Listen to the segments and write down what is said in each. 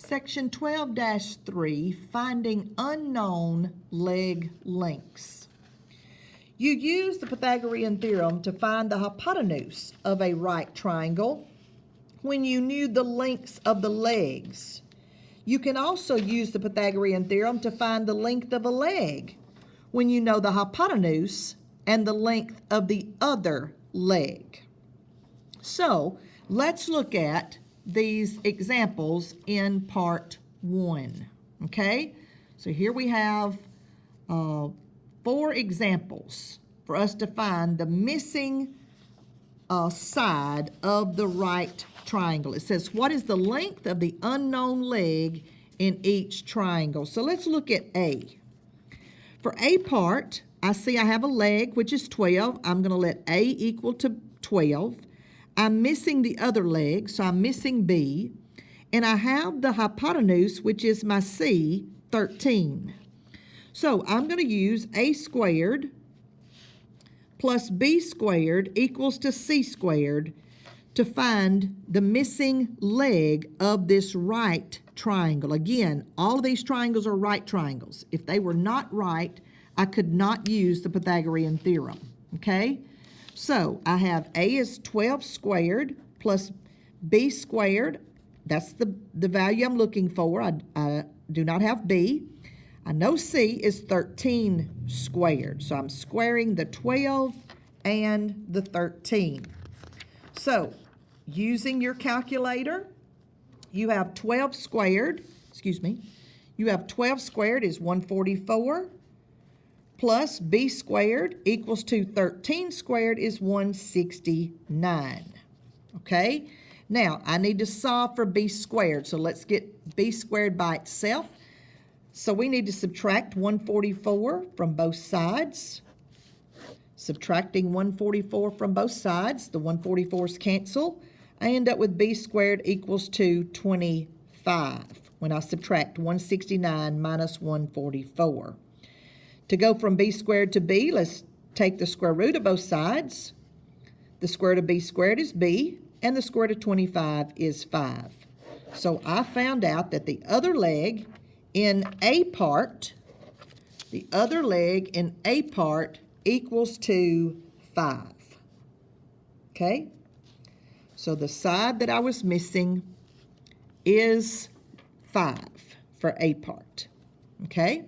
Section 12-3, Finding Unknown Leg Lengths. You use the Pythagorean theorem to find the hypotenuse of a right triangle when you knew the lengths of the legs. You can also use the Pythagorean theorem to find the length of a leg when you know the hypotenuse and the length of the other leg. So let's look at these examples in part 1. Okay, so here we have 4 examples for us to find the missing side of the right triangle. It says, what is the length of the unknown leg in each triangle? So let's look at A. For A part, I see I have a leg, which is 12. I'm going to let A equal to 12. I'm missing the other leg, so I'm missing B. And I have the hypotenuse, which is my C, 13. So I'm going to use A squared plus B squared equals to C squared to find the missing leg of this right triangle. Again, all of these triangles are right triangles. If they were not right, I could not use the Pythagorean theorem, okay? So I have A is 12 squared plus B squared. That's the value I'm looking for. I do not have B. I know C is 13 squared. So I'm squaring the 12 and the 13. So using your calculator, you have 12 squared, you have 12 squared is 144. Plus B squared equals to 13 squared is 169. Okay? Now, I need to solve for B squared. So let's get B squared by itself. So we need to subtract 144 from both sides. Subtracting 144 from both sides, the 144s cancel. I end up with B squared equals to 25 when I subtract 169 minus 144. To go from B squared to B, let's take the square root of both sides. The square root of B squared is B, and the square root of 25 is 5. So I found out that the other leg in A part, equals to 5. Okay? So the side that I was missing is 5 for A part. Okay?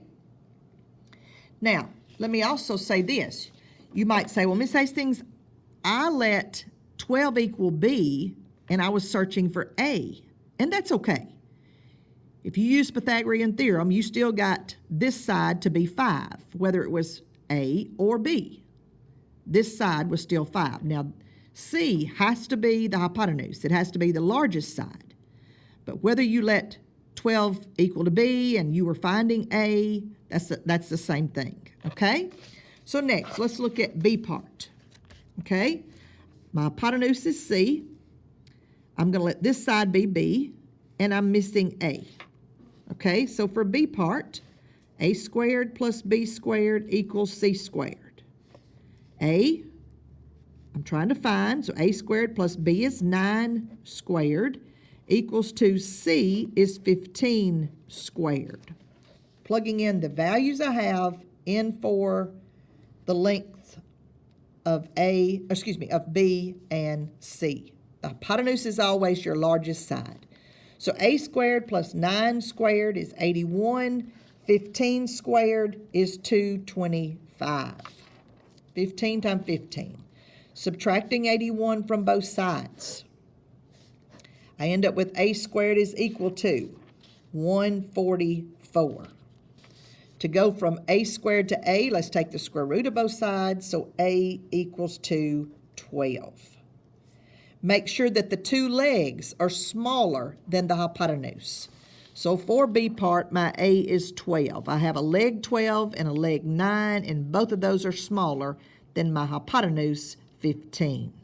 Now, let me also say this. You might say, well, Miss Hastings, I let 12 equal B, and I was searching for A, and that's okay. If you use Pythagorean theorem, you still got this side to be 5, whether it was A or B. This side was still 5. Now, C has to be the hypotenuse. It has to be the largest side. But whether you let 12 equal to B and you were finding A, that's the same thing, okay? So next, let's look at B part, okay? My hypotenuse is C. I'm going to let this side be B, and I'm missing A, okay? So for B part, A squared plus B squared equals C squared. A, I'm trying to find, so A squared plus B is 9 squared equals to C is 15 squared. Plugging in the values I have in for the length of B and C. The hypotenuse is always your largest side. So A squared plus 9 squared is 81. 15 squared is 225. 15 times 15. Subtracting 81 from both sides, I end up with A squared is equal to 144. To go from A squared to A, let's take the square root of both sides, so A equals to 12. Make sure that the two legs are smaller than the hypotenuse. So for B part, my A is 12. I have a leg 12 and a leg 9, and both of those are smaller than my hypotenuse, 15.